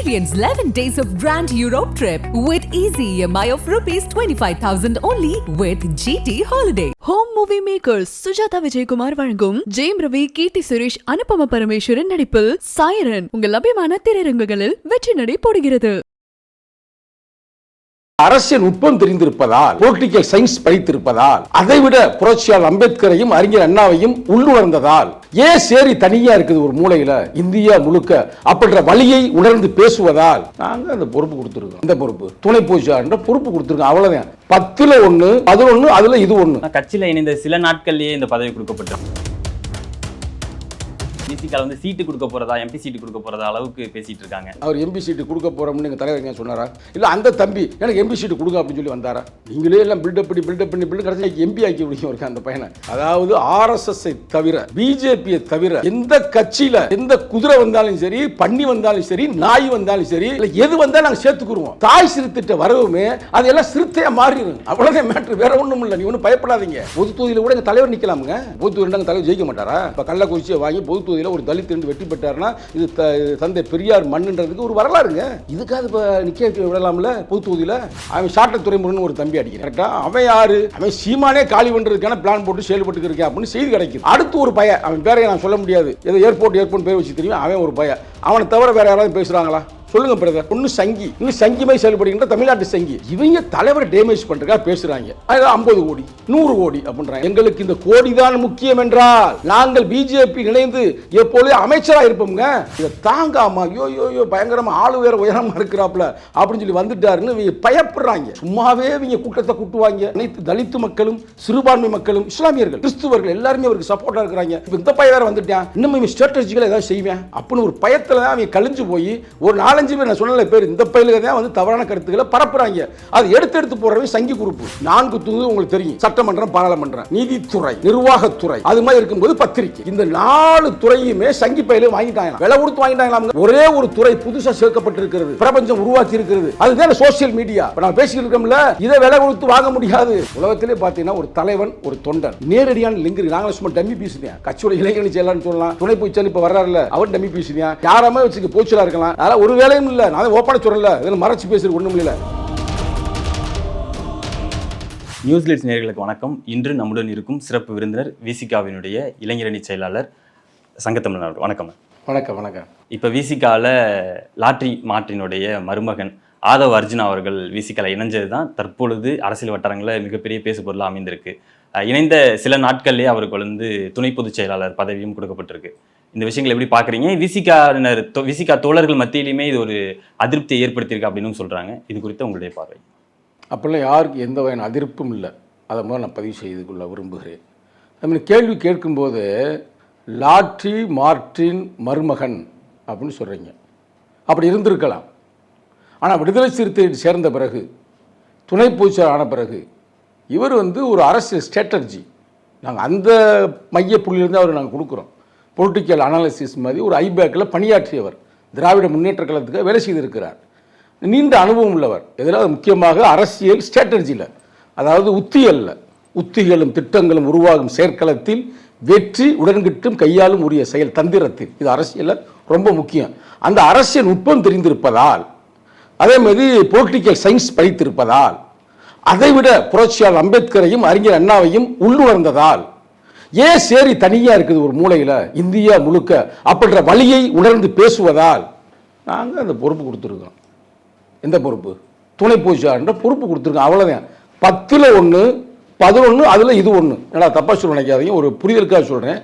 Experience 11 days of Grand Europe trip with easy EMI of rupees 25,000 only with GT Holiday. Home movie makers Sujatha Vijayakumar வழங்கும் ஜெயம் ரவி, கீர்த்தி சுரேஷ், அனுபம பரமேஸ்வரன் நடிப்பில் சாயரன் உங்கள் அபிமான திரையரங்குகளில் வெற்றி நடை போடுகிறது. அரசியல் நுட்பம் தெரிந்திருப்பதால், பொலிட்டிக்கல் சயின்ஸ் படித்திருப்பதால், அதைவிட புரட்சியாளர் அம்பேத்கரையும் அறிஞர் அண்ணாவையும் உள்ளுணர்ந்ததால், ஏன் சேரி தனியா இருக்குது ஒரு மூலையில இந்தியா முழுக்க அப்படின்ற வழியை உணர்ந்து பேசுவதால் நாங்க அந்த பொறுப்பு கொடுத்திருக்கோம். இந்த பொறுப்பு துணை பொதுச்செயலாளர் பொறுப்பு கொடுத்திருக்கோம். அவ்வளவுதான். 10ல் 1, 11 அதுல இது 1. கட்சியில இணைந்த சில நாட்கள்லயே இந்த பதவி கொடுக்கப்பட்டது. விசிகால வந்து சீட்டு கொடுக்க போறதா, எம்பி சீட்டு கொடுக்க போறதா அளவுக்கு பேசிட்டு இருக்காங்க. அவர் எம்பி சீட்டு கொடுக்க போறோம்னு எங்க தலைவர் சொன்னாரா? இல்ல அந்த தம்பி எனக்கு எம்பி சீட்டு கொடுங்க அப்படின்னு சொல்லி வந்தாரா? நீங்களே எல்லாம் பில்டப் பண்ணி கடைசி எம்பி ஆக்கி விடுங்க அந்த பையனை. அதாவது RSS தவிர, பிஜேபியை தவிர எந்த கட்சியில எந்த குதிரை வந்தாலும் சரி, பன்னி வந்தாலும் சரி, நாய் வந்தாலும் சரி, எது வந்தாலும் நாங்க சேர்த்துக்குருவோம். தாய் சிறுத்திட்ட வரவுமே அதெல்லாம் சிறுத்தையா மாறிடும். அவ்வளவுதான் மேட்ரு, வேற ஒண்ணும் இல்ல. நீ ஒன்றும் பயப்படாதீங்க. பொது தொகுதியில கூட எங்க தலைவர் நிக்கலாமுங்க. பொது தொகுதியில் தலைவர் ஜெயிக்க மாட்டாரா? இப்ப கள்ளக்குறிச்சியை வாங்கி பொது தொகுதியில் ஒரு தலித் என்று வெற்றி பெற்றார்னா இது தந்தை பெரியார் மண்ணுன்றதுக்கு ஒரு வரலாறுங்க. இதுக்காக நிக்க விடலாம்ல பொது தொகுதியில? அவன் சாட்ட துறைமுருகன் ஒரு தம்பி அடிக்கிறான். அவன் யாரு? அவன் சீமானே காலி பண்றதுக்கான பிளான் போட்டு செயல்பட்டு இருக்கேன் அப்படின்னு செய்தி கிடைக்குது. அடுத்து ஒரு பையன், அவன் பேரை நான் சொல்ல முடியாது, ஏதோ ஏர்போர்ட் பேர் வச்சு தெரியும். அவன் ஒரு பையன். அவனை தவிர வேற யாராவது பேசுறாங்களா? சொல்லுங்க பிரதர். ஒன்னு சங்கி, இன்னும் சங்கிமை செயல்படுகின்ற தமிழ்நாட்டு சங்கி. இவங்க தலைவரை டேமேஜ் பண்றதுக்கா பேசுறாங்க. 50 கோடி 100 கோடி அப்படின்றாங்க. எங்களுக்கு இந்த கோடி தான் முக்கியம் என்றால் நாங்கள் பிஜேபி இணைந்து எப்பொழுது அமைச்சரா இருப்போம்ங்க. இதை தாங்காம ஐயோ பயங்கரமா ஆளு வேற உயரமா இருக்கிறாப்ல அப்படின்னு சொல்லி வந்துட்டாருன்னு இவங்க பயப்படுறாங்க. சும்மாவே இவங்க கூட்டத்தை கூட்டுவாங்க. அனைத்து தலித்து மக்களும், சிறுபான்மை மக்களும், இஸ்லாமியர்கள், கிறிஸ்துவர்கள் எல்லாருமே அவருக்கு சப்போர்ட்டா இருக்கிறாங்க. இந்த பையன் வேற வந்துட்டான், இன்னும் இவன் ஸ்ட்ராட்டஜிக்கலா ஏதாவது செய்வேன் அப்படின்னு ஒரு பயத்துல தான் அவங்க கழிஞ்சு போய் ஒரு 4-5 பேர் நான் சொன்ன பேர் இந்த பயிலுக்கு தான் வந்து தவறான கருத்துக்களை பரப்புறாங்க. அது எடுத்து போறவங்க சங்கி குரூப். 4 தூது உங்களுக்கு தெரியும். சட்டமன்றம், பாராளுமன்றம், நீதித்துறை, நிர்வாகத்துறை, அது மாதிரி இருக்கும்போது பத்திரிகை. இந்த 4 துறையுமே சங்கி பயில வாங்கிட்டாங்க. விலை கொடுத்து வாங்கிட்டாங்க. ஒரே ஒரு துறை புதுசா சேர்க்கப்பட்டிருக்கிறது, பிரபஞ்சம் உருவாக்கி இருக்கிறது. அதுதான் சோசியல் மீடியா. நான் பேசிட்டு இருக்கோம்ல, இதை விலை கொடுத்து வாங்க முடியாது. உலகத்திலே பாத்தீங்கன்னா ஒரு தலைவன், ஒரு தொண்டன் நேரடியான லிங்க். நாங்க சும்மா டம்மி பீசுறேன். கட்சியோட இளைஞரணி செயலாளர் சொல்லலாம், துணை பொதுச்செயலாளர் இப்ப வர்றாருல, அவர் டம்மி பீசுறேன். யாராமே வச்சுக்க போச்சலா இருக்கலாம். அதனால ஒரு வேலையும் இல்ல. நான் ஓப்பனா சொல்லல, இதெல்லாம் மறைச்சு பேசுறது ஒண்ணும் இல்ல. நியூஸ்லீட்ஸ் நேயர்களுக்கு வணக்கம். இன்று நம்முடன் இருக்கும் சிறப்பு விருந்தினர் விசிகாவினுடைய இளைஞரணி செயலாளர் சங்கத்தமிழன். வணக்கம். வணக்கம். வணக்கம். இப்போ விசிகாவில் லாட்ரி மார்ட்டினுடைய மருமகன் ஆதவ் அர்ஜுனா அவர்கள் விசிகாவில் இணைஞ்சது தான் தற்பொழுது அரசியல் வட்டாரங்களில் மிகப்பெரிய பேசு பொருளாக அமைந்திருக்கு. இணைந்த சில நாட்கள்லேயே அவருக்கு வந்து துணை பொதுச் செயலாளர் பதவியும் கொடுக்கப்பட்டிருக்கு. இந்த விஷயங்களை எப்படி பார்க்குறீங்க? விசிகா தோழர்கள் மத்தியிலுமே இது ஒரு அதிருப்தியை ஏற்படுத்தியிருக்கு அப்படின்னு சொல்கிறாங்க. இது குறித்து உங்களுடைய பார்வை? அப்படிலாம் யாருக்கு எந்த வகையான அதிருப்தும் இல்லை. அதை முதல்ல நான் பதிவு செய்து கொள்ள விரும்புகிறேன். நம்ம கேள்வி கேட்கும்போது லாட்ரி மார்ட்டின் மருமகன் அப்படின்னு சொல்கிறீங்க. அப்படி இருந்திருக்கலாம். ஆனால் விடுதலை சிறுத்தைகள் சேர்ந்த பிறகு, துணை பொதுச்செயலாளர் ஆன பிறகு, இவர் வந்து ஒரு அரசியல் ஸ்ட்ராட்டஜி, நாங்கள் அந்த மைய புள்ளியிலிருந்து அவர் நாங்கள் கொடுக்குறோம். பொலிட்டிக்கல் அனாலிசிஸ் மாதிரி ஒரு ஐபேக்கில் பணியாற்றியவர். திராவிட முன்னேற்ற கழகத்துக்கு வேலை செய்திருக்கிறார். நீண்ட அனுபவம் உள்ளவர். எதிராக முக்கியமாக அரசியல் ஸ்ட்ராட்டஜியில், அதாவது உத்திகளில், உத்திகளும் திட்டங்களும் உருவாகும் செயற்களத்தில் வெற்றி உடன்கிட்டும் கையாளும் உரிய செயல் தந்திரத்தில், இது அரசியலில் ரொம்ப முக்கியம். அந்த அரசியல் நுட்பம் தெரிந்திருப்பதால், அதே மாதிரி பொலிட்டிக்கல் சயின்ஸ் படித்திருப்பதால், அதைவிட புரட்சியாளர் அம்பேத்கரையும் அறிஞர் அண்ணாவையும் உள்ளுணர்ந்ததால், ஏன் சேரி தனியா இருக்குது ஒரு மூலையில இந்தியா முழுக்க அப்படின்ற வழியை உணர்ந்து பேசுவதால் நாங்க அந்த பொறுப்பு கொடுத்துருக்கோம். எந்த பொறுப்பு? துணை பொதுச்செயலாளர் பொறுப்பு கொடுத்துருக்கோம். அவ்வளவுதான். 10ல் 1, 11 அதுல இது 1. ஏன்னா தப்பா சொல்ல நினைக்காதீங்க, ஒரு புரிதலுக்காக சொல்றேன்.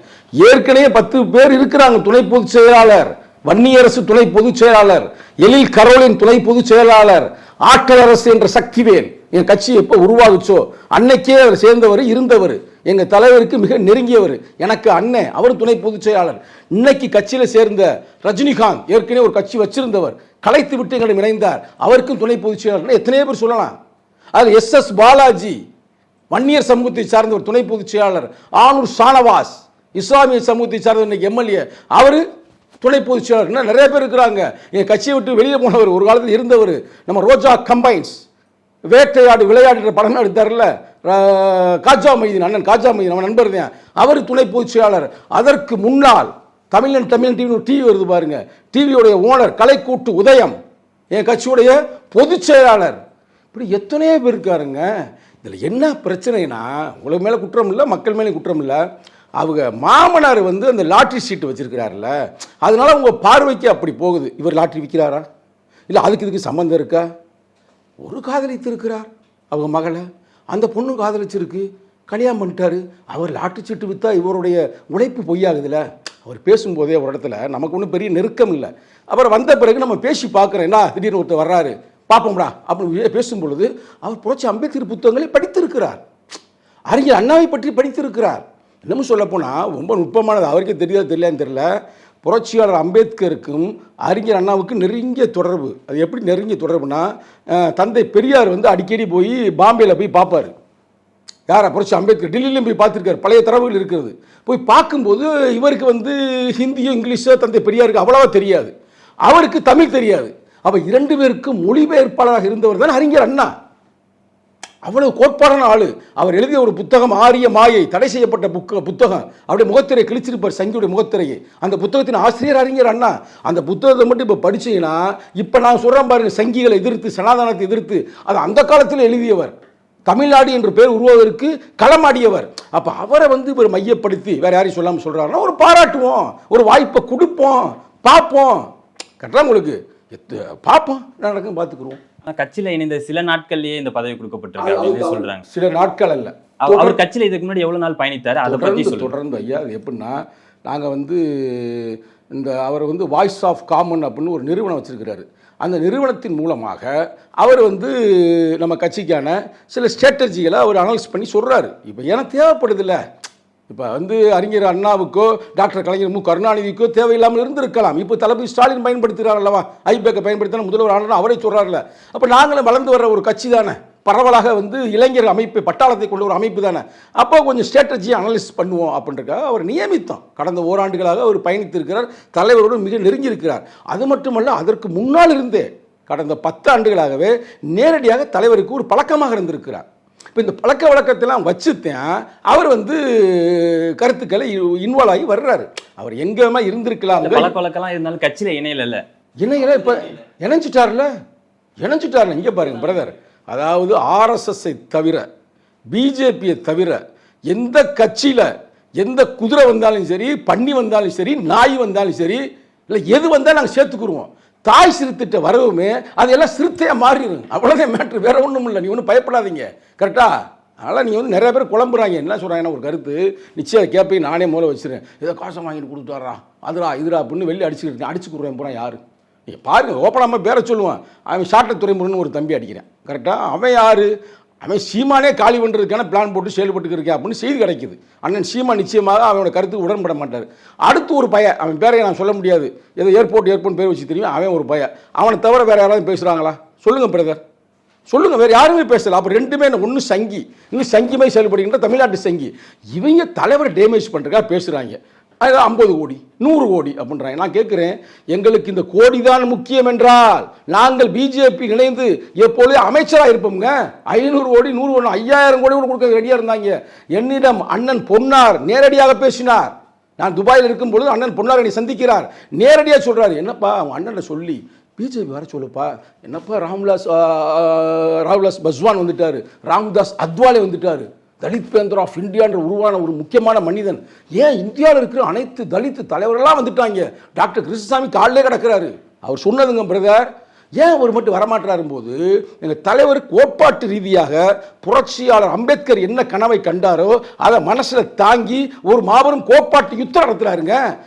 ஏற்கனவே 10 பேர் இருக்கிறாங்க துணை பொதுச் செயலாளர். வன்னியரசு துணை பொதுச் செயலாளர், எழில் கரோலின் துணை பொதுச் செயலாளர், ஆற்றல் அரசு என்ற சக்திவேல். என் கட்சி எப்போ உருவாகுச்சோ அன்னைக்கே அவர் சேர்ந்தவர், இருந்தவர், எங்க தலைவருக்கு மிக நெருங்கியவர், எனக்கு அண்ணன், அவர் துணை பொதுச் செயலாளர். இன்னைக்கு கட்சியில சேர்ந்த ரஜினிகாந்த் ஏற்கனவே ஒரு கட்சி வச்சிருந்தவர், கலைத்து விட்டு எங்களிடம் இணைந்தார், அவருக்கும் துணை பொதுச் செயலாளர். எத்தனையோ பேர் சொல்லலாம். அது SS பாலாஜி, வன்னியர் சமூகத்தை சார்ந்த ஒரு துணை பொதுச் செயலாளர். ஆனூர் ஷானவாஸ், இஸ்லாமிய சமூகத்தை சார்ந்த இன்னைக்கு MLA, அவரு துணை பொதுச் செயலாளர். நிறைய பேர் இருக்கிறாங்க. என் கட்சியை விட்டு வெளியே போனவர், ஒரு காலத்தில் இருந்தவர். நம்ம ரோஜா கம்பைன்ஸ், வேட்டையாடு விளையாடுற படம் எடுத்தார்ல காஜா மைதீன், அண்ணன் காஜா மைதீன், நம்ம நண்பர் தான், அவர் துணை பொதுச் செயலாளர். அதற்கு முன்னால் தமிழன் டிவி வருது பாருங்க, டிவியோடைய ஓனர் கலைக்கூட்டு உதயம், என் கட்சியுடைய பொதுச் செயலாளர். இப்படி எத்தனையோ பேர் இருக்காருங்க. இதில் என்ன பிரச்சனைனா, உங்களுக்கு மேலே குற்றம் இல்லை, மக்கள் மேலே குற்றம் இல்லை. அவங்க மாமனார் வந்து அந்த லாட்ரி சீட்டு வச்சிருக்கிறாருல்ல, அதனால உங்கள் பார்வைக்கு அப்படி போகுது. இவர் லாட்ரி விற்கிறாரா, இல்லை அதுக்கு இதுக்கு சம்மந்தம் இருக்கா? ஒரு காதலித்து இருக்கிறார் அவங்க மகளை, அந்த பொண்ணு காதலிச்சிருக்கு, கல்யாணம் பண்ணிட்டாரு. அவர் லாட்ரி சீட்டு விற்றா இவருடைய உழைப்பு பொய்யாகுதுல்ல. அவர் பேசும்போதே ஒரு இடத்துல நமக்கு ஒன்றும் பெரிய நெருக்கம் இல்லை. அப்புறம் வந்த பிறகு நம்ம பேசி பார்க்குறோம், என்ன திடீர்னு ஒருத்தர் வர்றாரு பார்ப்போம்டா அப்படின்னு பேசும்பொழுது அவர் புரட்சி அம்பேத்கர் புத்தகங்களை படித்திருக்கிறார், அறிஞர் அண்ணாவை பற்றி படித்திருக்கிறார். இன்னமும் சொல்லப்போனால் ரொம்ப நுட்பமானது, அவருக்கே தெரியாது தெரியலான்னு தெரியல. புரட்சியாளர் அம்பேத்கருக்கும் அறிஞர் அண்ணாவுக்கும் நெருங்கிய தொடர்பு. அது எப்படி நெருங்கிய தொடர்புனா, தந்தை பெரியார் வந்து அடிக்கடி போய் பாம்பேயில் போய் பார்ப்பார். யாரா? புரட்சி அம்பேத்கர். டெல்லியிலையும் போய் பார்த்துருக்காரு, பழைய தரவுகள் இருக்கிறது. போய் பார்க்கும்போது இவருக்கு வந்து ஹிந்தியோ இங்கிலீஷோ தந்தை பெரியாருக்கு அவ்வளவா தெரியாது, அவருக்கு தமிழ் தெரியாது. அப்போ 2 பேருக்கும் மொழிபெயர்ப்பாளராக இருந்தவர் தான் அறிஞர் அண்ணா. அவ்வளவு கோட்பாடான ஆளு. அவர் எழுதிய ஒரு புத்தகம் ஆரிய மாயை, தடை செய்யப்பட்ட புத்தகம். அப்படியே முகத்திரை கிழிச்சிருப்பார், சங்கியுடைய முகத்திரையை. அந்த புத்தகத்தின் ஆசிரியர் அறிஞர் அண்ணா. அந்த புத்தகத்தை மட்டும் இப்போ படிச்சீங்கன்னா, இப்போ நான் சொல்கிறேன் பாருங்க, சங்கிகளை எதிர்த்து, சனாதனத்தை எதிர்த்து, அது அந்த காலத்தில் எழுதியவர். தமிழ்நாடு என்று பேர் உருவாவதற்கு களமாடியவர். அப்போ அவரை வந்து இவர் மையப்படுத்தி வேற யாரையும் சொல்லாமல் சொல்கிறாருன்னா, ஒரு பாராட்டுவோம், ஒரு வாய்ப்பை கொடுப்போம், பார்ப்போம். கரெக்டாக உங்களுக்கு பார்ப்போம், நடக்கும், பார்த்துக்குருவோம். கட்சியில இணைந்த சில நாட்கள்லயே இந்த பதவி கொடுக்கப்பட்டிருக்கு அப்படின்னு சொல்றாங்க. சில நாட்கள் அல்ல, அவர் கட்சியில இதுக்கு முன்னாடி எவ்வளவு நாள் பயணித்தாரு, அதை பத்தி தொடர்ந்து. ஐயா, அது எப்படின்னா, நாங்கள் வந்து இந்த அவர் வந்து வாய்ஸ் ஆஃப் காமன் அப்படின்னு ஒரு நிறுவனம் வச்சிருக்கிறாரு. அந்த நிறுவனத்தின் மூலமாக அவர் வந்து நம்ம கட்சிக்கான சில ஸ்ட்ராட்டஜிகளை அவர் அனலைஸ் பண்ணி சொல்கிறாரு. இப்போ எனக்கு தேவைப்படுதில்ல, இப்போ வந்து அறிஞர் அண்ணாவுக்கோ டாக்டர் கலைஞர் மு கருணாநிதிக்கோ தேவையில்லாமல் இருந்திருக்கலாம். இப்போ தளபதி ஸ்டாலின் பயன்படுத்துகிறார் அல்லவா, ஐபேக்கை பயன்படுத்தினா முதல்வர் ஆனா அவரே சொல்கிறார்ல. அப்போ நாங்களும் வளர்ந்து வர்ற ஒரு கட்சி தானே, பரவலாக வந்து இளைஞர் அமைப்பு, பட்டாளத்தை கொண்ட ஒரு அமைப்பு தானே. அப்போ கொஞ்சம் ஸ்ட்ராட்டஜியை அனலைஸ் பண்ணுவோம் அப்படின்றக்காக அவர் நியமித்தோம். கடந்த ஓராண்டுகளாக அவர் பயணித்திருக்கிறார், தலைவரோடு மிக நெருங்கியிருக்கிறார். அது மட்டுமல்ல, அதற்கு முன்னால் இருந்தே கடந்த 10 ஆண்டுகளாகவே நேரடியாக தலைவருக்கு ஒரு பழக்கமாக இருந்திருக்கிறார். இப்போ இந்த பழக்க வழக்கத்தெல்லாம் வச்சுத்தான் அவர் வந்து கருத்துக்களை இன்வால்வ் ஆகி வர்றாரு. அவர் எங்கேயுமே இருந்திருக்கலாம், பழக்க வழக்கெல்லாம் இருந்தாலும் கட்சியில் இணையல. இப்போ இணைஞ்சிட்டார்ல. இங்கே பாருங்க பிரதர், அதாவது ஆர்எஸ்எஸ்ஸை தவிர, பிஜேபியை தவிர எந்த கட்சியில் எந்த குதிரை வந்தாலும் சரி, பன்னி வந்தாலும் சரி, நாய் வந்தாலும் சரி, இல்லை எது வந்தாலும் நாங்கள் சேர்த்துக்குருவோம். தாய் சிறுத்திட்ட வரவுமே அதெல்லாம் சிறுத்தையாக மாறிடும், அவ்வளோதான் மேட்ரு, வேற ஒன்றும் இல்லை. நீ ஒன்றும் பயப்படாதீங்க, கரெக்டா? அதனால் நீங்கள் வந்து நிறைய பேர் குழம்புறாங்க. என்ன சொல்கிறாங்கன்னா, ஒரு கருத்து நிச்சயம் கேட்பேன், நானே மூலம் வச்சுருக்கேன், ஏதோ காசை வாங்கிட்டு கொடுத்தாரா, அதுரா இதுரா அப்படின்னு வெளியே அடிச்சுக்கிட்டு அடிச்சு கொடுறேன் போகிறான். யார் நீங்கள் பாருங்கள், ஓப்பனாமல் பேரை சொல்லுவான். அவன் சாட்டை துறைமுருகன் ஒரு தம்பி அடிக்கிறேன், கரெக்டாக? அவன் யார்? அவன் சீமானே காலி பண்ணுறதுக்கான பிளான் போட்டு செயல்பட்டு இருக்கேன் அப்படின்னு செய்தி கிடைக்குது. அண்ணன் சீமா நிச்சயமாக அவனோட கருத்துக்கு உடன்பட மாட்டார். அடுத்து ஒரு பையன், அவன் பேரை நான் சொல்ல முடியாது, ஏதோ ஏர்போர்ட் பேர் வச்சு தெரியும், அவன் ஒரு பையன். அவனை தவிர வேறு யாராவது பேசுகிறாங்களா? சொல்லுங்கள் பிரதர், சொல்லுங்கள். வேறு யாருமே பேசலை. அப்போ ரெண்டுமே ஒன்று சங்கி, இன்னும் சங்கிமை செயல்படுகின்ற தமிழ்நாட்டு சங்கி. இவங்க தலைவரை டேமேஜ் பண்ணுறதுக்காக பேசுகிறாங்க. அது 50 கோடி 100 கோடி அப்படின்றாங்க. நான் கேட்குறேன், எங்களுக்கு இந்த கோடி தான் முக்கியம் என்றால் நாங்கள் பிஜேபி இணைந்து எப்பொழுது அமைச்சராக இருப்போங்க. 500 கோடி 100 கோடி 5000 கோடி கூட கொடுக்க ரெடியாக இருந்தாங்க. என்னிடம் அண்ணன் பொன்னார் நேரடியாக பேசினார். நான் துபாயில் இருக்கும் பொழுது அண்ணன் பொன்னார் என்னை சந்திக்கிறார், நேரடியாக சொல்கிறார், என்னப்பா அவன் அண்ணனை சொல்லி பிஜேபி வர சொல்லுப்பா. என்னப்பா ராம்விலாஸ் பஸ்வான் வந்துட்டார், ராம்தாஸ் அத்வாலே வந்துட்டார், தலித் பேந்தர் ஆஃப் இந்தியான்ற உருவான ஒரு முக்கியமான மனிதன். ஏன் இந்தியாவில் இருக்கிற அனைத்து தலித் தலைவர்கள்லாம் வந்துட்டாங்க. டாக்டர் கிருஷ்ணசாமி காலிலே கிடக்கிறாரு. அவர் சொன்னதுங்க பிரதர், ஏன் அவர் மட்டும் வரமாட்டாரும் போது, எங்கள் தலைவர் கோட்பாட்டு ரீதியாக புரட்சியாளர் அம்பேத்கர் என்ன கனவை கண்டாரோ அதை மனசில் தாங்கி ஒரு மாபெரும் கோட்பாட்டு யுத்தம் நடத்துறாருங்க.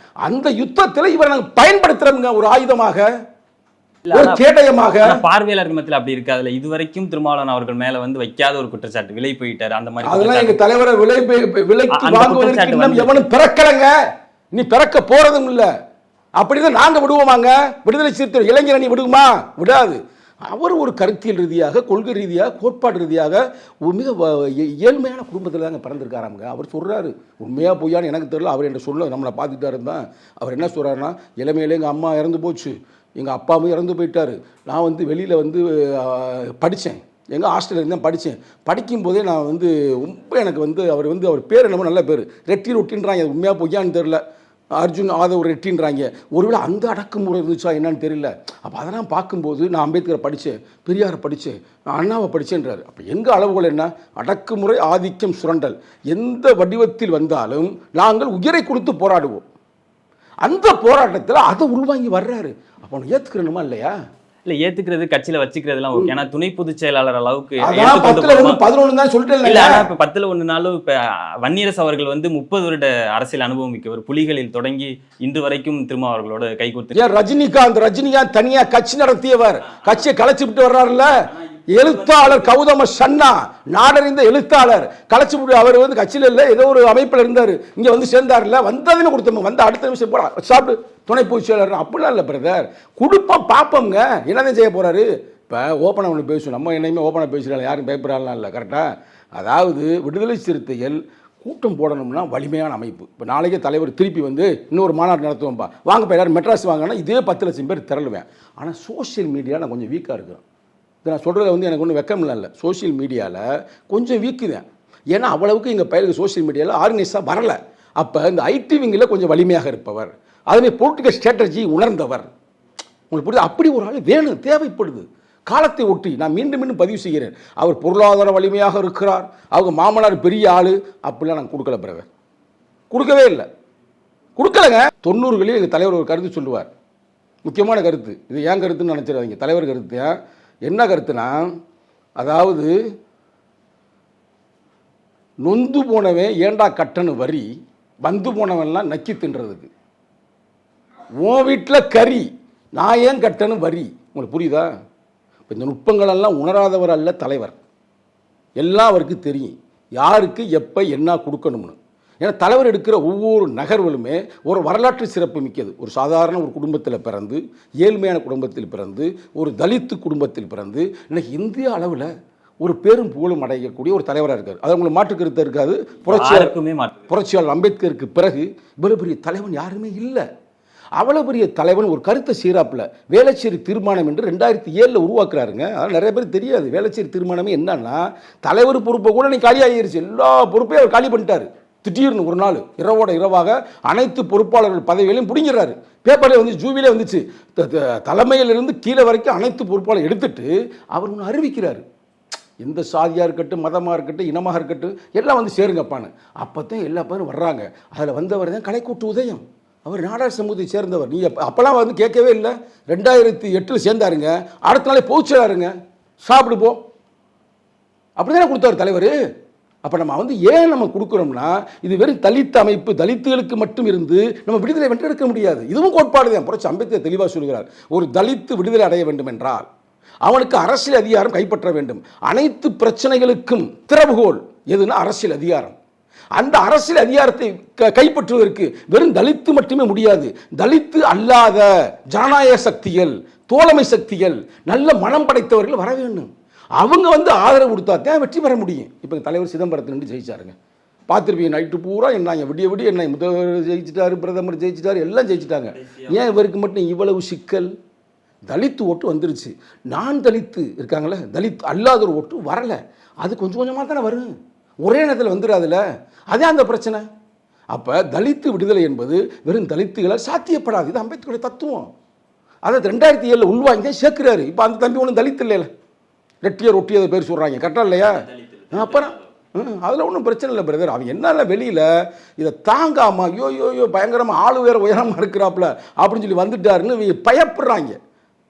அந்த யுத்தத்தில் இவரை நாங்கள் பயன்படுத்துறோங்க ஒரு ஆயுதமாக, ஒரு கேடயமாக. பார்வையாளர் மத்தியில் அப்படி இருக்காதுல்ல. இதுவரைக்கும் திருமாவளவன் அவர்கள் மேல வந்து வைக்காத ஒரு குற்றச்சாட்டு, விலை போயிட்டாரு அந்த மாதிரி. அதெல்லாம் எங்க தலைவரை விலைக்கு வாங்குவதற்கு இன்னும் எவனும் பிறக்கலங்க, நீ பிறக்க போறதும் இல்லை. அப்படிதான் நாங்க விடுவோமாங்க? விடுதலை சிறுத்தை இளைஞர் அணி விடுமா? விடாது. அவர் ஒரு கருத்தியல் ரீதியாக, கொள்கை ரீதியாக, கோட்பாடு ரீதியாக ஒரு மிக ஏழ்மையான குடும்பத்தில் தாங்க பிறந்திருக்காராங்க. அவர் சொல்கிறாரு, உண்மையாக பொய்யான்னு எனக்கு தெரியல, அவர் என்ன சொல்ல நம்மளை பார்த்துட்டாரு தான். அவர் என்ன சொல்கிறாருன்னா, இளமையிலே எங்கள் அம்மா இறந்து போச்சு, எங்கள் அப்பாவும் இறந்து போயிட்டார், நான் வந்து வெளியில் வந்து படித்தேன், எங்கள் ஹாஸ்டலில் தான் படித்தேன். படிக்கும்போதே நான் வந்து ரொம்ப எனக்கு வந்து அவர் பேர் என்னமோ நல்ல பேர், ரெட்டி ரொட்டின்றாங்க, அது உண்மையாக பொய்யான்னு தெரில. அர்ஜுன் ஆதவ் ரெட்டின்றாங்க. ஒருவேளை அந்த அடக்குமுறை இருந்துச்சா என்னன்னு தெரியல. அப்போ அதெல்லாம் பார்க்கும்போது நான் அம்பேத்கரை படித்தேன், பெரியாரை படித்தேன், அண்ணாவை படித்தேன்றாரு. அப்போ எங்கள் அளவுகள் என்ன? அடக்குமுறை, ஆதிக்கம், சுரண்டல் எந்த வடிவத்தில் வந்தாலும் நாங்கள் உயிரை கொடுத்து போராடுவோம். அந்த போராட்டத்தில் அதை உள்வாங்கி வர்றாரு. அப்போ அவனை ஏற்றுக்கிறணுமா இல்லையா? இல்ல ஏத்துக்கிறது கட்சியில வச்சுக்கிறதுலாம் ஓகே. ஆனா துணை பொதுச் செயலாளர் அளவுக்கு 11 தான் சொல்லிட்டேன். இல்ல ஆனா இப்ப 10ல் 1 இப்ப வன்னியரசு அவர்கள் வந்து 30 வருட அரசியல் அனுபவம் மிக்கவர். புலிகளில் தொடங்கி இன்று வரைக்கும் திருமாவர்களோட கைகோர்த்து. ரஜினிகாந்த் தனியா கட்சி நடத்தியவர், கட்சியை கலைச்சு விட்டு வர்றாருல்ல. எழுத்தாளர் கௌதம சன்னா, நாடறிந்த எழுத்தாளர், கலைச்சு விட்டு அவர் வந்து கட்சியில இல்ல, ஏதோ ஒரு அமைப்பில் இருந்தாரு, இங்க வந்து சேர்ந்தாருல்ல. வந்ததுன்னு கொடுத்தோம், வந்து அடுத்த நிமிஷம் போறா சாப்பிட்டு துணை பொதுச் செயலாளர். அப்படிலாம் இல்லை பிரதர், கொடுப்போம் பார்ப்போங்க என்னதான் செய்ய போறாரு. இப்போ ஓப்பனாக ஒன்று பேசுவோம், நம்ம என்னையுமே ஓப்பனாக பேசுகிறாங்க, யாரும் பயப்படாலாம் இல்லை. கரெக்டாக, அதாவது விடுதலை சிறுத்தைகள் கூட்டம் போடணும்னா வலிமையான அமைப்பு. இப்போ நாளைக்கே தலைவர் திருப்பி வந்து இன்னொரு மாநாடு நடத்துவோம்ப்பா, வாங்கப்பா எல்லாரும் மெட்ராஸ் வாங்கினா இதே 10 லட்சம் பேர் திரளுவேன். ஆனால் சோஷியல் மீடியா நான் கொஞ்சம் வீக்காக இருக்கிறேன். இதை நான் சொல்கிறத வந்து எனக்கு ஒன்றும் வெக்கம் இல்லை. சோஷியல் மீடியாவில் கொஞ்சம் வீக்குதேன். ஏன்னா அவ்வளவுக்கு எங்கள் பயிலுக்கு சோஷியல் மீடியாவில் ஆர்கனைஸாக வரலை. அப்போ இந்த ஐடி விங்கில் கொஞ்சம் வலிமையாக இருப்பவர், அதுமாதிரி பொலிட்டிக்கல் ஸ்ட்ராட்டஜி உணர்ந்தவர், உங்களுக்கு புரியுது, அப்படி ஒரு ஆள் வேணும், தேவைப்படுது. காலத்தை ஒட்டி நான் மீண்டும் மீண்டும் பதிவு செய்கிறேன். அவர் பொருளாதார வலிமையாக இருக்கிறார், அவங்க மாமனார் பெரிய ஆள், அப்படிலாம் நான் கொடுக்கல பிரதர், கொடுக்கவே இல்லை, கொடுக்கலைங்க. 90களில் எங்கள் தலைவர் ஒரு கருத்து சொல்லுவார், முக்கியமான கருத்து. இது ஏன் கருத்துன்னு நினச்சிடாதீங்க, தலைவர் கருத்து. என்ன கருத்துனா, அதாவது நொந்து போனவன் ஏண்டா கட்டணு வரி, வந்து போனவன்லாம் நக்கி தின்றதுக்கு. உன் வீட்டில் கறி, நான் ஏன் கட்டணும் வரி. உங்களுக்கு புரியுதா? இப்போ இந்த நுட்பங்களெல்லாம் உணராதவர் அல்ல தலைவர், எல்லாம் அவருக்கு தெரியும் யாருக்கு எப்போ என்ன கொடுக்கணும்னு. ஏன்னா தலைவர் எடுக்கிற ஒவ்வொரு நகர்வுகளுமே ஒரு வரலாற்று சிறப்பு மிக்கது. ஒரு சாதாரண ஒரு குடும்பத்தில் பிறந்து, ஏழ்மையான குடும்பத்தில் பிறந்து, ஒரு தலித்து குடும்பத்தில் பிறந்து, இன்னைக்கு இந்திய அளவில் ஒரு பேரும் புகழும் அடையக்கூடிய ஒரு தலைவராக இருக்கார். அது உங்களுக்கு மாற்று கருத்து இருக்காது. புரட்சியாளர் அம்பேத்கருக்கு பிறகு இவ்வளவு பெரிய தலைவன் யாருமே இல்லை. அவ்வளோ பெரிய தலைவன் ஒரு கருத்தை சீராப்பில் வேளச்சேரி தீர்மானம் என்று 2007 உருவாக்குறாருங்க. அதனால் நிறைய பேர் தெரியாது. வேளச்சேரி தீர்மானமே என்னன்னா, தலைவர் பொறுப்பை கூட நீ காலியாகிருச்சு, எல்லா பொறுப்பையும் அவர் காலி பண்ணிட்டார். திடீர்னு ஒரு நாள் இரவோட இரவாக அனைத்து பொறுப்பாளர்கள் பதவிகளையும் பிடிங்கிறாரு. பேப்பரில் வந்து ஜூவிலே வந்துச்சு, தலைமையிலிருந்து கீழே வரைக்கும் அனைத்து பொறுப்பாளர் எடுத்துட்டு அவர் ஒன்று அறிவிக்கிறாரு, எந்த சாதியாக இருக்கட்டும், மதமாக இருக்கட்டும், இனமாக இருக்கட்டும், எல்லாம் வந்து சேருங்கப்பான்னு. அப்போ தான் எல்லா பேரும் வர்றாங்க. அதில் வந்தவர் தான் கலைக்கூட்டு உதயம். அவர் நாடார் சமூகத்தை சேர்ந்தவர். நீங்கள் அப்போல்லாம் வந்து கேட்கவே இல்லை. 2008 சேர்ந்தாருங்க, அடுத்த நாளே போச்சுறாருங்க, சாப்பிடு போ அப்படி தானே கொடுத்தாரு தலைவர். அப்போ நம்ம வந்து ஏன் நம்ம கொடுக்குறோம்னா, இது வெறும் தலித் அமைப்பு, தலித்துகளுக்கு மட்டும் இருந்து நம்ம விடுதலை வென்றெடுக்க முடியாது. இதுவும் கோட்பாடு தான். புரட்சி அம்பேத்கர் தெளிவாக சொல்கிறார், ஒரு தலித்து விடுதலை அடைய வேண்டும் என்றால் அவனுக்கு அரசியல் அதிகாரம் கைப்பற்ற வேண்டும். அனைத்து பிரச்சனைகளுக்கும் திறவுகோல் எதுனா அரசியல் அதிகாரம். அந்த அரசியல் அதிகாரத்தை கைப்பற்றுவதற்கு வெறும் தலித்து மட்டுமே முடியாது. தலித்து அல்லாத ஜனநாயக சக்திகள், தோழமை சக்திகள், நல்ல மனம் படைத்தவர்கள் வர வேண்டும். அவங்க வந்து ஆதரவு கொடுத்தா தான் வெற்றி பெற முடியும். இப்போ தலைவர் சிதம்பரத்தில் நின்று ஜெயிச்சாருங்க, பார்த்துருப்பீங்க. நைட்டு பூரா என்ன விடிய விடிய என்ன முதல்வர் ஜெயிச்சிட்டாரு, பிரதமர் ஜெயிச்சிட்டாரு, எல்லாம் ஜெயிச்சிட்டாங்க. ஏன் இவருக்கு மட்டும் இவ்வளவு சிக்கல்? தலித்து ஓட்டு வந்துருச்சு, நான் தலித்து இருக்காங்களே, தலித் அல்லாத ஒரு ஓட்டு வரலை. அது கொஞ்சம் கொஞ்சமாக தானே வரும், ஒரே நேரத்தில் வந்துடாதுல. அதே அந்த பிரச்சனை. அப்போ தலித்து விடுதலை என்பது வெறும் தலித்துகளால் சாத்தியப்படாது. இது அம்பேத்கருடைய தத்துவம். அதை 2007 உள்வாங்கி சேர்க்கிறாரு. இப்போ அந்த தம்பி ஒன்றும் தலித்து இல்லைல்ல, ரெட்டியர் ஒட்டியதை பேர் சொல்கிறாங்க, கரெக்டாக இல்லையா? அப்புறம் அதில் ஒன்றும் பிரச்சனை இல்லை பிரதர். அவன் என்ன வெளியில் இதை தாங்காமல் ஐயோ பயங்கரமாக ஆளு வேறு உயரமாக இருக்கிறாப்புல அப்படின்னு சொல்லி வந்துட்டாருன்னு இவங்க பயப்படுறாங்க.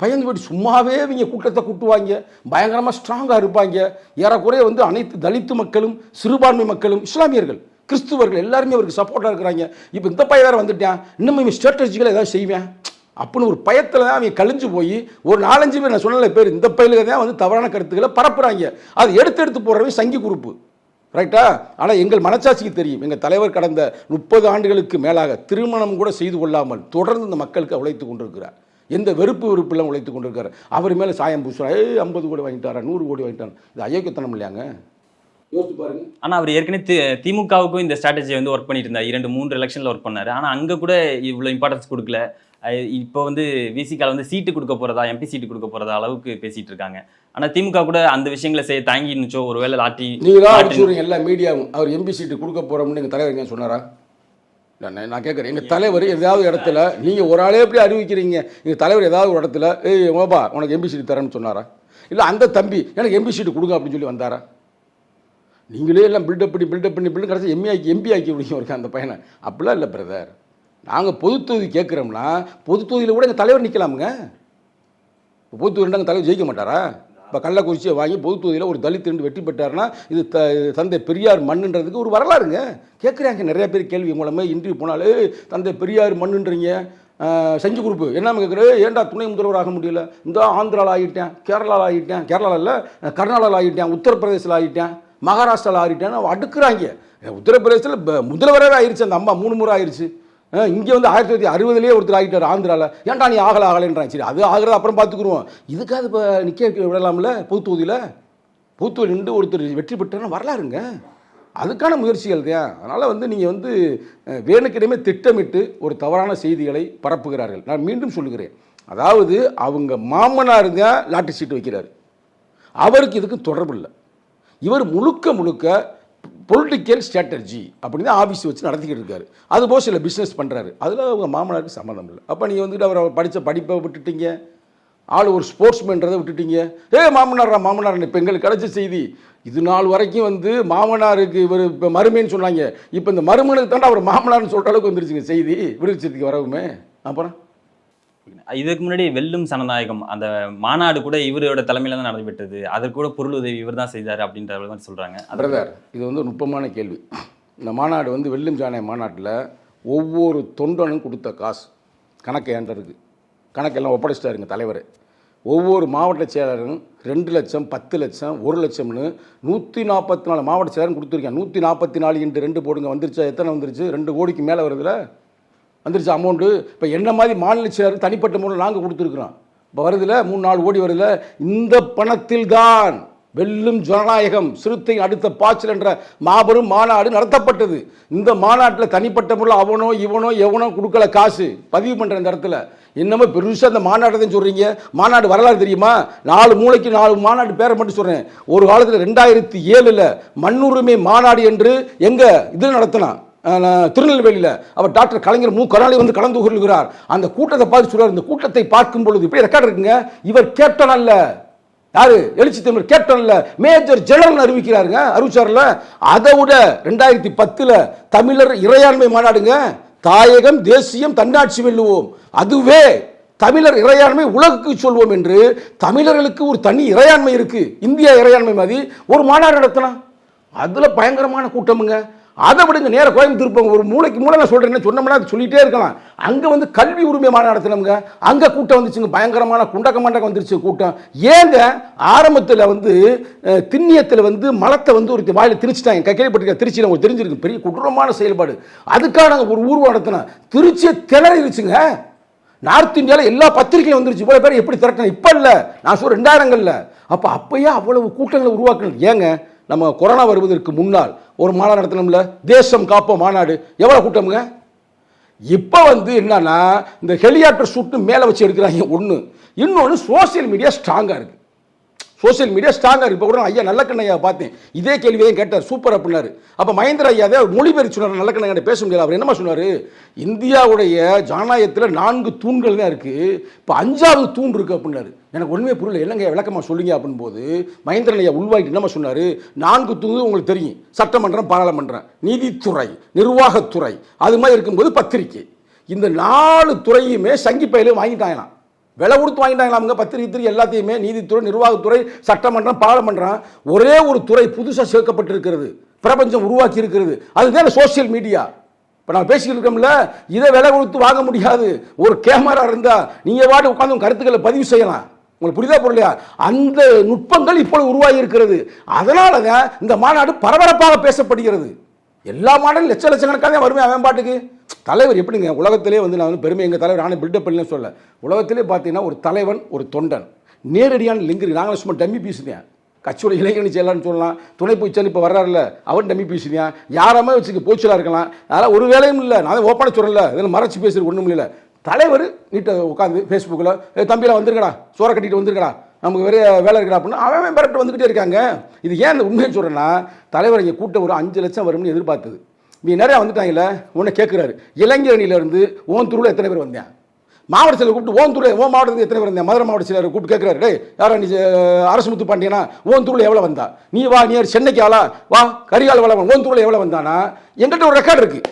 பயந்து போய்ட்டு சும்மாவே இவங்க கூட்டத்தை கூட்டுவாங்க, பயங்கரமாக ஸ்ட்ராங்காக இருப்பாங்க. ஏறக்குறைய வந்து அனைத்து தலித்து மக்களும், சிறுபான்மை மக்களும், இஸ்லாமியர்கள், கிறிஸ்துவர்கள் எல்லாருமே அவருக்கு சப்போர்ட்டாக இருக்கிறாங்க. இப்போ இந்த பையன் வேறு வந்துட்டான், இன்னும் இவன் ஸ்ட்ராட்டஜிக்கலாக ஏதாவது செய்வேன் அப்படின்னு ஒரு பயத்தில் தான் அவங்க கழிஞ்சு போய் ஒரு 4-5 பேர், நான் சொன்னல பேர், இந்த பயிலுக்கு தான் வந்து தவறான கருத்துக்களை பரப்புகிறாங்க. அது எடுத்து போடுறவே சங்கி குரூப்பு, ரைட்டா? ஆனால் எங்கள் மனச்சாட்சிக்கு தெரியும், எங்கள் தலைவர் கடந்த 30 ஆண்டுகளுக்கு மேலாக திருமணம் கூட செய்து கொள்ளாமல் தொடர்ந்து இந்த மக்களுக்கு உழைத்து கொண்டிருக்கிறார். எந்த வெறுப்புலாம் உழைத்து கொண்டிருக்காரு. அவர் மேலே சாயம் பூசுறா, 50 கோடி வாங்கிட்டாரா, 100 கோடி வாங்கிட்டாரு. இது அயோக்கியத்தனம் இல்லையாங்க? யோசிச்சு பாருங்க. ஆனால் அவர் ஏற்கனவே திமுகவுக்கும் இந்த ஸ்ட்ராட்டஜி வந்து ஒர்க் பண்ணிட்டு இருந்தார். 2-3 எலெக்ஷனில் ஒர்க் பண்ணார். ஆனால் அங்கே கூட இவ்வளோ இம்பார்ட்டன்ஸ் கொடுக்கல. இப்போ வந்து விசிகால வந்து சீட்டு கொடுக்க போகிறதா, எம்பி சீட்டு கொடுக்க போகிறதா அளவுக்கு பேசிகிட்டு இருக்காங்க. ஆனால் திமுக கூட அந்த விஷயங்களை செய்ய தாங்கி இருந்துச்சோ, ஒருவேளை லாட்டி நீங்கள் தான் எல்லா மீடியாவும் அவர் எம்பி சீட்டு கொடுக்க போகிறோம்னு எங்கள் தலைவர் எங்கே சொன்னாரா? நான் கேட்குறேன், எங்கள் தலைவர் ஏதாவது இடத்துல நீங்கள் ஒரு ஆளே எப்படி அறிவிக்கிறீங்க? எங்கள் தலைவர் ஏதாவது ஒரு இடத்துல ஓப்பா உனக்கு எம்பி சீட்டு தரேன்னு சொன்னாரா? இல்லை அந்த தம்பி எனக்கு எம்பி சீட்டு கொடுங்க அப்படின்னு சொல்லி வந்தாரா? நீங்களே எல்லாம் பில்டப் பண்ணி கடைசி எம்பி ஆக்கி விடுங்க ஒரு அந்த பையனை. அப்படிலாம் இல்லை பிரதர். நாங்கள் பொது தொகுதி கேட்குறோம்னா பொது தொகுதியில் கூட எங்கள் தலைவர் நிற்கலாமுங்க. பொது தொகுதியில் எங்கள் தலைவர் ஜெயிக்க மாட்டாரா? இப்போ கள்ளக்குறிச்சியை வாங்கி பொது தொகுதியில் ஒரு தலித் ரெண்டு வெற்றி பெற்றார்னா இது தந்தை பெரியார் மண்ணுன்றதுக்கு ஒரு வரலாறுங்க. கேட்குறாங்க நிறைய பேர் கேள்வி மூலமே இன்டர்வியூ போனாலே தந்தை பெரியார் மண்ணுன்றீங்க. செஞ்சு கொடுப்பு என்ன கேட்குற, ஏன்டா துணை முதல்வர் ஆக முடியல? இந்த ஆந்திராவில் ஆகிட்டேன், கேரளாவில் ஆகிட்டேன், கேரளாவில் இல்லை கர்நாடகாவில் ஆகிட்டேன், உத்தரப்பிரதேசில் ஆகிட்டேன், மகாராஷ்டிராவில் ஆகிட்டேன்னு அடுக்குறாங்க. உத்தரப்பிரதேசத்தில் முதல்வராகவே ஆயிடுச்சு அந்த அம்மா, 3 முறை ஆயிடுச்சு. இங்கே வந்து 1960 ஒருத்தர் ஆகிட்டார் ஆந்திராவில். ஏன்டா நீ ஆகலைன்றான். சரி அது ஆகிறது அப்புறம் பார்த்துக்குருவோம். இதுக்காக இப்போ நிற்க விடலாம்ல? பொது தொகுதியில் நின்று ஒருத்தர் வெற்றி பெற்றாருன்னா வரலாறுங்க. அதுக்கான முயற்சிகள் தான். அதனால் வந்து நீங்கள் வந்து வேணுக்கிடமே திட்டமிட்டு ஒரு தவறான செய்திகளை பரப்புகிறார்கள். நான் மீண்டும் சொல்லுகிறேன், அதாவது அவங்க மாமனாருங்க லாட்டரி சீட்டு வைக்கிறார், அவருக்கு இதுக்கு தொடர்பு இல்லை. இவர் முழுக்க பொலிட்டிக்கல் ஸ்ட்ராட்டஜி அப்படின்னு தான் ஆஃபீஸ் வச்சு நடத்திக்கிட்டு இருக்காரு. அதுபோல் சில பிஸ்னஸ் பண்ணுறாரு, அதில் அவங்க மாமனாருக்கு சம்மந்தம் இல்லை. அப்போ நீங்கள் வந்துட்டு அவர் படித்த படிப்பை விட்டுட்டீங்க, ஆள் ஒரு ஸ்போர்ட்ஸ்மேன்றதை விட்டுட்டீங்க. மாமனார் இப்போ எங்களுக்கு கிடைச்ச செய்தி இது நாள் வரைக்கும் வந்து மாமனாருக்கு இவர் இப்போ மருமைன்னு சொன்னாங்க. இப்போ இந்த மருமனுக்கு தாண்டா அவர் மாமனார்னு சொல்கிற அளவுக்கு வந்துருச்சுங்க செய்தி விடுவிச்சதுக்கு வரவுமே. அப்புறம் இதுக்கு முன்னாடி வெல்லும் சனநாயகம் அந்த மாநாடு கூட இவரோட தலைமையில தான் நடைபெற்றது. அதற்கு கூட பொருள் உதவி இவர் தான் செய்தார் அப்படின்ற மாதிரி சொல்றாங்க. பிரதர், இது வந்து நுட்பமான கேள்வி. இந்த மாநாடு வந்து வெல்லும் ஜனநாயக மாநாட்டில் ஒவ்வொரு தொண்டனும் கொடுத்த காசு கணக்கு ஏன்ட்ட இருக்குது. கணக்கெல்லாம் ஒப்படைச்சிட்டாருங்க தலைவர். ஒவ்வொரு மாவட்ட செயலரும் 2 லட்சம், 10 லட்சம், 1 லட்சம்னு 144 மாவட்ட செயலரும் கொடுத்துருக்கேன். 144 × 2 போடுங்க, வந்துருச்சா? எத்தனை வந்துருச்சு? 2 கோடிக்கு மேலே வருதுல வந்துருச்சு அமௌண்ட்டு. இப்போ என்ன மாதிரி மாநில செயலர் தனிப்பட்ட முறையில் நாங்கள் கொடுத்துருக்குறோம். இப்போ வருதுல 3-4 கோடி வருதுல. இந்த பணத்தில் தான் வெல்லும் ஜனநாயகம் சிறுத்தை அடுத்த பாய்ச்சல் என்ற மாபெரும் மாநாடு நடத்தப்பட்டது. இந்த மாநாட்டில் தனிப்பட்ட முறையில் அவனோ இவனோ எவனோ கொடுக்கல காசு. பதிவு பண்ணுற இந்த இடத்துல என்னமோ பெருசாக அந்த மாநாட்டை சொல்கிறீங்க. மாநாடு வரலாறு தெரியுமா? 4 மூலைக்கு 4 மாநாடு பேரை மட்டும் சொல்கிறேன். ஒரு காலத்தில் 2007 மண்ணுரிமை மாநாடு என்று எங்கே இதில் நடத்தினான் திருநெல்வேலியில். அவர் டாக்டர் கலைஞர் மு கருணாநிதி வந்து கலந்து கொள்கிறார். அந்த கூட்டத்தை பார்த்து சொல்றார், இந்த கூட்டத்தை பார்க்கும் பொழுது இப்படி ரெக்கார்டு இருக்குங்க, இவர் கேப்டன் அல்ல, யாரு எழுச்சி தமிழர் கேப்டன் அல்ல, மேஜர் ஜெனரல் அறிவிக்கிறாருங்க, அறிவிச்சார்ல. அதை விட 2010 தமிழர் இறையாண்மை மாநாடுங்க, தாயகம் தேசியம் தன்னாட்சி வெல்லுவோம், அதுவே தமிழர் இறையாண்மை உலகுக்கு சொல்வோம் என்று தமிழர்களுக்கு ஒரு தனி இறையாண்மை இருக்கு, இந்தியா இறையாண்மை மாதிரி ஒரு மாநாடு நடத்தலாம். அதுல பயங்கரமான கூட்டமுங்க. அதை விடுங்க, நேர கோயம்புத்தூர் போங்க, ஒரு மூளைக்கு மூளை நான் சொல்கிறேன்னு சொன்னோம்னா அது சொல்லிகிட்டே இருக்கலாம். அங்கே வந்து கல்வி உரிமை மாநாடு நடத்தினோங்க, அங்கே கூட்டம் வந்துச்சுங்க, பயங்கரமான குண்டக்க வந்துருச்சு கூட்டம். ஏங்க ஆரம்பத்தில் வந்து திண்ணியத்தில் வந்து மலத்தை வந்து ஒரு வாயில் திணிச்சிட்டாங்க, கேள்விப்பட்டிருக்க திருச்சியில் உங்களுக்கு தெரிஞ்சிருக்கு, பெரிய குற்றமான செயல்பாடு. அதுக்காக நாங்கள் ஒரு ஊர்வலம் நடத்தினோம், திருச்சியை திணறிடுச்சுங்க. நார்த் இந்தியாவில் எல்லா பத்திரிகையும் வந்துருச்சு, இவ்வளோ பேர் எப்படி திரட்டின இப்போ இல்லை, நான் சொல்ல 2000 அப்பயே அவ்வளவு கூட்டங்களை உருவாக்கணும். ஏங்க நம்ம கொரோனா வருவதற்கு முன்னால் ஒரு மாநாடு நடத்தினோம்ல, தேசம் காப்போம் மாநாடு, எவ்வளோ கூட்டமுங்க. இப்போ வந்து என்னன்னா இந்த ஹெலிகாப்டர் ஷூட்டு மேலே வச்சு எடுக்கிறாங்க ஒன்று. இன்னொன்று சோசியல் மீடியா ஸ்ட்ராங்காக இருக்குது. இப்போ கூட ஐயா நல்லக்கண்ணையா பார்த்தேன், இதே கேள்வி தான் கேட்டார், சூப்பர் அப்படின்னாரு. அப்போ மகேந்திர ஐயா மொழிபெயர்ச்சி சொன்னார், நல்லக்கண்ணையா பேச முடியாது. அவர் என்னமா சொன்னார், இந்தியாவுடைய ஜனநாயகத்தில் 4 தூண்கள் தான் இருக்குது, இப்போ 5வது தூண் இருக்குது அப்படின்னாரு. எனக்கு ஒன்றுமே புரியல, என்னங்க விளக்கமாக சொல்லுங்க அப்படின்னு போது மகேந்திரன் ஐயா உள்வாங்கிட்டு என்னமா சொன்னார், 4 தூண் உங்களுக்கு தெரியும், சட்டமன்றம், பாராளுமன்றம், நீதித்துறை, நிர்வாகத்துறை, அது மாதிரி இருக்கும்போது பத்திரிகை. இந்த 4 துறையுமே சங்கி பையில வாங்கிட்டாங்களாம், விலை கொடுத்து வாங்கிட்டாங்களாமுங்க. பத்திரிகை எல்லாத்தையுமே, நீதித்துறை, நிர்வாகத்துறை, சட்டமன்றம், பாராளுமன்றம், ஒரே ஒரு துறை புதுசாக சேர்க்கப்பட்டிருக்கிறது, பிரபஞ்சம் உருவாக்கி இருக்கிறது, அதுதான் சோசியல் மீடியா. இப்போ நான் பேசிக்கிட்டு இருக்கோம்ல, இதை விலை கொடுத்து வாங்க முடியாது. ஒரு கேமரா இருந்தால் நீங்கள் வாட்டு உட்காந்து கருத்துக்களை பதிவு செய்யலாம். உங்களுக்கு புரியுதா புரியலையா? அந்த நுட்பங்கள் இப்பொழுது உருவாகி இருக்கிறது. அதனால தான் இந்த மாநாடு பரபரப்பாக பேசப்படுகிறது. எல்லா மாடலும் லட்சக்கணக்காக வருமே அவன் பாட்டுக்கு. தலைவர் எப்படிங்க உலகத்திலே வந்து நான் வந்து பெருமை, எங்கள் தலைவர் நானே பில்டப் பண்ணலன்னு சொல்ல, உலகத்திலே பார்த்தீங்கன்னா ஒரு தலைவன் ஒரு தொண்டன் நேரடியான லிங்க் இருக்குது. நாங்கள் சும்மா டம்மி பீசுதேன், கட்சியோட இளைஞரணி செயலாளர்னு சொல்லலாம், துணை பொதுச்செயலாளர் இப்போ வர்றாருல அவன் டம்மி பீசுதேன், யாராமே வச்சுக்க போச்சலாக இருக்கலாம். அதனால் ஒரு வேலையும் இல்லை, நான் ஓப்பனாக சொல்லல, இதில் மறைச்சி பேசுறது ஒன்றும் இல்லை. தலைவர் நீட்டை உட்காந்து ஃபேஸ்புக்கில் தம்பியில் வந்துருக்கடா, சோற கட்டிட்டு வந்துருக்கடா, நமக்கு வேறு வேலை இருக்கா அப்படின்னு அவன் மிரட்டு வந்துக்கிட்டே இருக்காங்க. இது ஏன் இந்த உண்மையை சொல்கிறேன்னா, தலைவர் இங்கே கூட்டம் ஒரு 5 லட்சம் வரும்னு எதிர்பார்த்தது, நீ நிறையா வந்துட்டாங்கல்ல, உன்னை கேட்குறாரு, இளைஞரணியிலேருந்து ஓன் துருவில் எத்தனை பேர் வந்தேன், மாவட்ட செயலர் கூப்பிட்டு ஓன் துருவில் ஓன் மாவட்டத்துக்கு எத்தனை பேர் வந்தேன், மதுரை மாவட்ட செயலர் கூப்பிட்டு கேட்குறாரு, டே யாரா நீ அரசு முத்து பாண்டியனா, ஓன் துருவில் எவ்வளோ வந்தா, நீ வா, நீ சென்னைக்கு ஆளா வா, கரிகால் வள ஓன் துருவில் எவ்வளோ வந்தானா, எங்கிட்ட ஒரு ரெக்கார்டு இருக்குது,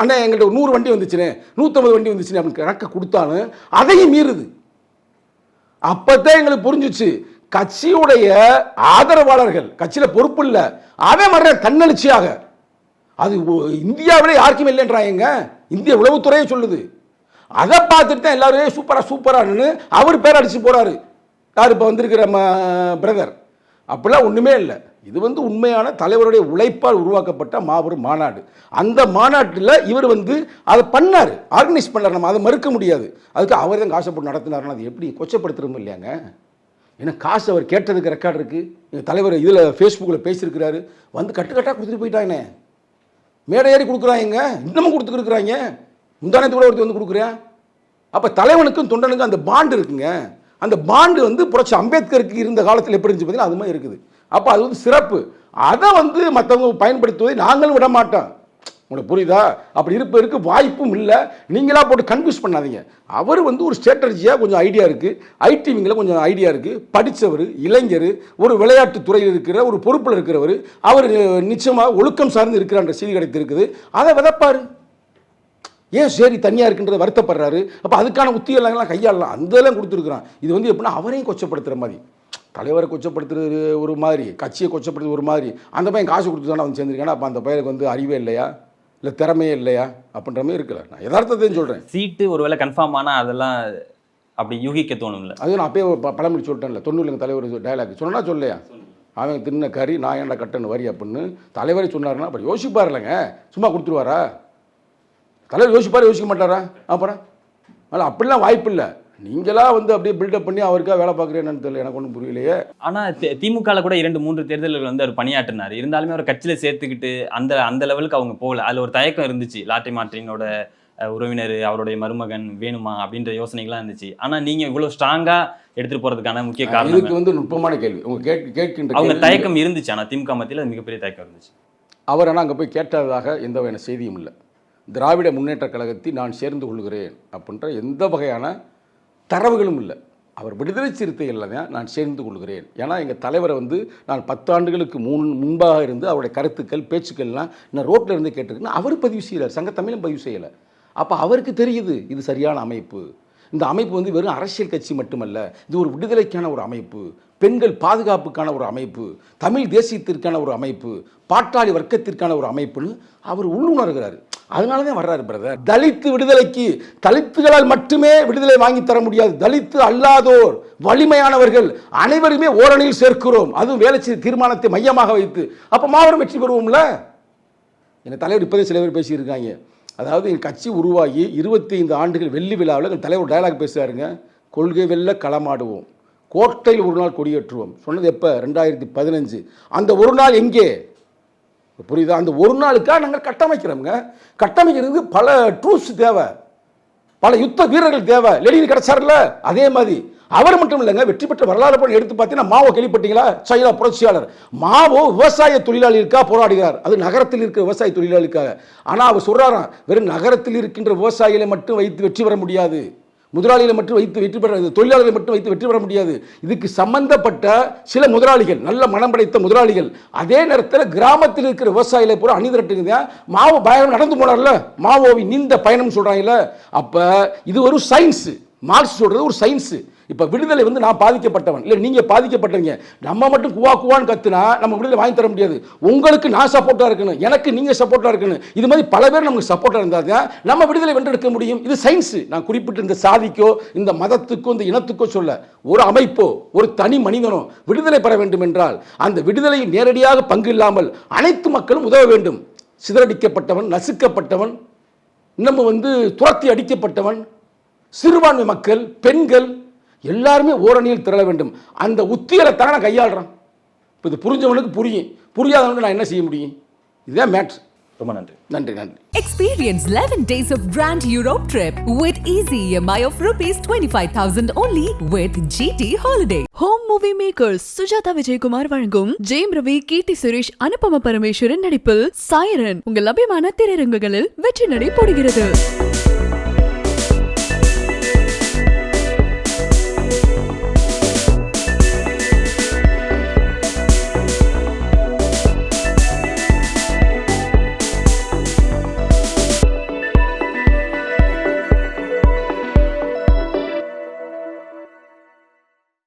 அண்ணா எங்கள்கிட்ட ஒரு 100 வண்டி வந்துச்சுன்னு 150 வண்டி வந்துச்சுன்னு அப்படின்னு கணக்கு கொடுத்தாலும் அதையும் மீறுது. அப்பதான் எங்களுக்கு புரிஞ்சிச்சு, கட்சியுடைய ஆதரவாளர்கள், கட்சியில் பொறுப்பு இல்லை, அவன் வர்ற தன்னெழுச்சியாக, அது இந்தியாவிலே யாருக்கும் இல்லைன்றாங்க, இந்திய உளவுத்துறையே சொல்லுது. அதை பார்த்துட்டு தான் எல்லாரும் சூப்பரா சூப்பரான்னு அவர் பேர் அடிச்சு போறாரு. யார் இப்போ வந்திருக்கிற பிரதர், அப்படிலாம் ஒன்றுமே இல்லை. இது உண்மையான தலைவருடைய உழைப்பால் உருவாக்கப்பட்ட மாபெரும் மாநாடு. அந்த மாநாட்டில் இவர் அதை பண்ணார், ஆர்கனைஸ் பண்ணார், நம்ம அதை மறுக்க முடியாது. அதுக்கு அவர் தான் காசை போட்டு நடத்தினார்னா அது எப்படி கொச்சப்படுத்துறோம் இல்லையாங்க? ஏன்னா காசு அவர் கேட்டதுக்கு ரெக்கார்டு இருக்குது. எங்கள் தலைவர் இதில் ஃபேஸ்புக்கில் பேசியிருக்கிறாரு, கட்டுக்கட்டாக கொடுத்துட்டு போயிட்டாங்கண்ணே, மேடை ஏறி கொடுக்குறாங்க, இன்னமும் கொடுத்துருக்குறாங்க, முந்தானத்து கூட ஒருத்தர் கொடுக்குறேன். அப்போ தலைவனுக்கும் தொண்டனுக்கும் அந்த பாண்டு இருக்குங்க. அந்த பாண்டு புரட்சி அம்பேத்கருக்கு இருந்த காலத்தில் எப்படி இருந்துச்சு பார்த்தீங்கன்னா அது மாதிரி இருக்குது. அப்போ அது சிறப்பு. அதை மற்றவங்க பயன்படுத்துவதை நாங்களும் விட மாட்டோம். உங்களுக்கு புரியுதா? அப்படி இருப்பதற்கு வாய்ப்பும் இல்லை. நீங்களா போட்டு கன்ஃபியூஸ் பண்ணாதீங்க. அவர் ஒரு ஸ்ட்ராட்டஜியாக கொஞ்சம் ஐடியா இருக்குது, ஐடிவிங்கில் கொஞ்சம் ஐடியா இருக்குது, படித்தவர், இளைஞர், ஒரு விளையாட்டு துறையில் இருக்கிற ஒரு பொறுப்பில் இருக்கிறவர், அவர் நிச்சயமாக ஒழுக்கம் சார்ந்து இருக்கிறான்ற செய்தி கிடைத்திருக்குது. அதை விதப்பார். ஏன் சரி தனியாக இருக்குன்றதை வருத்தப்படுறாரு. அப்போ அதுக்கான உத்தியெல்லாம் கையாளலாம், அதெல்லாம் கொடுத்துருக்குறான். இது எப்படின்னா அவரையும் கொச்சப்படுத்துகிற மாதிரி, தலைவரை கொச்சப்படுத்துறது ஒரு மாதிரி, கட்சியை கொச்சப்படுத்துறது ஒரு மாதிரி. அந்த பையன் காசு கொடுத்து தானே சேர்ந்துருக்கானா, அப்போ அந்த பையனுக்கு அறிவே இல்லையா, இல்லை திறமையே இல்லையா அப்படின்ற மாதிரி இருக்கல. நான் யதார்த்தத்தையும் சொல்கிறேன். சீட்டு ஒருவேளை கன்ஃபார்ம் ஆனால் அதெல்லாம் அப்படி யூகிக்க தோணும்ல. அது நான் அப்பயே பழமொழி சொல்லிட்டேன்ல, 90 தலைவர் டைலாக் சொன்னா சொல்லையா, அவன் தின்ன கறி நான் ஏன்டா கட்டணு வரி அப்படின்னு தலைவரே சொன்னாருன்னா அப்படி யோசிப்பார் இல்லைங்க, சும்மா கொடுத்துருவாரா? தலைவர் யோசிப்பார், யோசிக்க மாட்டாரா? அப்புறம் அதனால் அப்படிலாம் வாய்ப்பு இல்லை. நீங்களா அப்படியே பில்டப் பண்ணி அவருக்காக வேலை பார்க்குறேன்னு தெரியல, எனக்கு ஒன்றும் புரியலையே. ஆனால் திமுகவில் கூட 2-3 தேர்தல்கள் அவர் பணியாற்றினார். இருந்தாலுமே அவர் கட்சியில் சேர்த்துக்கிட்டு அந்த லெவலுக்கு அவங்க போகல. அதில் ஒரு தயக்கம் இருந்துச்சு. லாட்டரி மார்ட்டினோட உறவினர், அவருடைய மருமகன் வேணுமா அப்படின்ற யோசனைகள்லாம் இருந்துச்சு. ஆனால் நீங்கள் இவ்வளோ ஸ்ட்ராங்காக எடுத்துகிட்டு போகிறதுக்கான முக்கிய காரணம் இதுக்கு நுட்பமான கேள்வி உங்க கேட்கின்ற அவங்க தயக்கம் இருந்துச்சு. ஆனால் திமுக மத்தியில் அது மிகப்பெரிய தயக்கம் இருந்துச்சு. அவர் ஆனால் அங்கே போய் கேட்டதாக எந்த வகையான செய்தியும் இல்லை. திராவிட முன்னேற்ற கழகத்தை நான் சேர்ந்து கொள்கிறேன் அப்படின்ற எந்த வகையான தரவுகளும் இல்லை. அவர் விடுதலை சிறுத்தைகளில் தான் நான் சேர்ந்து கொள்கிறேன். ஏன்னா எங்கள் தலைவரை நான் 10 ஆண்டுகளுக்கு முன்பாக இருந்து அவருடைய கருத்துக்கள் பேச்சுக்கள்லாம் நான் ரோட்டில் இருந்து கேட்டிருக்கேன். அவர் பதிவு செய்யலை, சங்கத்தமிழும் பதிவு செய்யலை. அப்போ அவருக்கு தெரியுது இது சரியான அமைப்பு. இந்த அமைப்பு வெறும் அரசியல் கட்சி மட்டுமல்ல, இது ஒரு விடுதலைக்கான ஒரு அமைப்பு, பெண்கள் பாதுகாப்புக்கான ஒரு அமைப்பு, தமிழ் தேசியத்திற்கான ஒரு அமைப்பு, பாட்டாளி வர்க்கத்திற்கான ஒரு அமைப்புன்னு அவர் உள்ளுணர்கிறார். அதனால தான் வர்றாரு பிரதர். தலித்து விடுதலைக்கு தலித்துகளால் மட்டுமே விடுதலை வாங்கி தர முடியாது. தலித்து அல்லாதோர், வலிமையானவர்கள் அனைவருமே ஓரணியில் சேர்க்கிறோம். அதுவும் வேலை தீர்மானத்தை மையமாக வைத்து. அப்போ மாபெரும் வெற்றி பெறுவோம்ல. எங்கள் தலைவர் இப்போதே சில பேர் பேசியிருக்காங்க. அதாவது எங்கள் கட்சி உருவாகி 25 ஆண்டுகள் வெள்ளி விழாவில் எங்கள் தலைவர் டயலாக் பேசுகிறாருங்க. கொள்கை வெல்ல களமாடுவோம், கோட்டையில் ஒரு நாள் கொடியேற்றுவோம். சொன்னது எப்போ? 2015. அந்த ஒரு நாள் எங்கே? புரியுதா? அந்த ஒரு நாளுக்காக நாங்கள் கட்டமைக்கிறோங்க. கட்டமைக்கிறதுக்கு பல ட்ரூப்ஸ் தேவை, பல யுத்த வீரர்கள் தேவை. லெனின் கிடைச்சார்ல, அதே மாதிரி அவர் மட்டும் இல்லைங்க. வெற்றி பெற்ற வரலாறு எடுத்து பார்த்தீங்கன்னா மாவோ கேள்விப்பட்டீங்களா? சைனா புரட்சியாளர் மாவோ விவசாய தொழிலாளிகளுக்காக போராடுகிறார். அது நகரத்தில் இருக்கிற விவசாய தொழிலாளிக்காக. ஆனால் அவர் சொல்றாராம், வெறும் நகரத்தில் இருக்கின்ற விவசாயிகளை மட்டும் வைத்து வெற்றி பெற முடியாது, முதலாளிகளை மட்டும் வைத்து வெற்றி பெற, தொழிலாளர்களை மட்டும் வைத்து வெற்றி பெற முடியாது. இதுக்கு சம்பந்தப்பட்ட சில முதலாளிகள், நல்ல மனம் படைத்த முதலாளிகள், அதே நேரத்தில் கிராமத்தில் இருக்கிற விவசாயிகளை பூரா அணிதிரட்டுங்க. மாவோ பயணம் நடந்து போனார்ல, மாவோவின் நீண்ட பயணம் சொல்றாங்கல்ல. அப்ப இது ஒரு சயின்ஸ். மார்க்ஸ் சொல்றது ஒரு சயின்ஸ். இப்ப விடுதலை நான் பாதிக்கப்பட்டவன் இல்லை, நீங்க பாதிக்கப்பட்டவங்க. நம்ம மட்டும் குவா குவான்னு கத்துனா நம்ம விடுதலை வாங்கி தர முடியாது. உங்களுக்கு நான் சப்போர்ட்டா இருக்கணும், எனக்கு நீங்க சப்போர்ட்டா இருக்கணும். இது மாதிரி பல பேர் நமக்கு சப்போர்ட்டா இருந்தாதான் நம்ம விடுதலை வென்றெடுக்க முடியும். இது சயின்ஸ். நான் குறிப்பிட்ட இந்த சாதிக்கோ இந்த மதத்துக்கோ இந்த இனத்துக்கோ சொல்ல, ஒரு அமைப்போ ஒரு தனி மனிதனோ விடுதலை பெற வேண்டும் என்றால் அந்த விடுதலையில் நேரடியாக பங்கு இல்லாமல் அனைத்து மக்களும் உதவ வேண்டும். சிதறடிக்கப்பட்டவன், நசுக்கப்பட்டவன், நம்ம துரத்தி அடிக்கப்பட்டவன், சிறுபான்மை மக்கள், பெண்கள் எல்லாருமே ஓரணியில் திரள வேண்டும். அந்த உத்திகளை தான் நான் கையாளுறேன். இப்போ இது புரிஞ்சவனுக்கு புரியும், புரியாதவனுக்கு நான் என்ன செய்ய முடியும்? இதுதான் மேட்ரு. ரொம்ப நன்றி. நன்றி நன்றி. Experience 11 days of Grand Europe trip with easy EMI of rupees 25,000 only with GT Holiday. Home movie makers Sujatha Vijayakumar வழங்கும் ஜெயம் ரவி, கீர்த்தி சுரேஷ், அனுபம பரமேஸ்வரன் நடிப்பில் சாயரன் உங்கள் அபிமான திரையரங்குகளில் வெற்றி நடை போடுகிறது.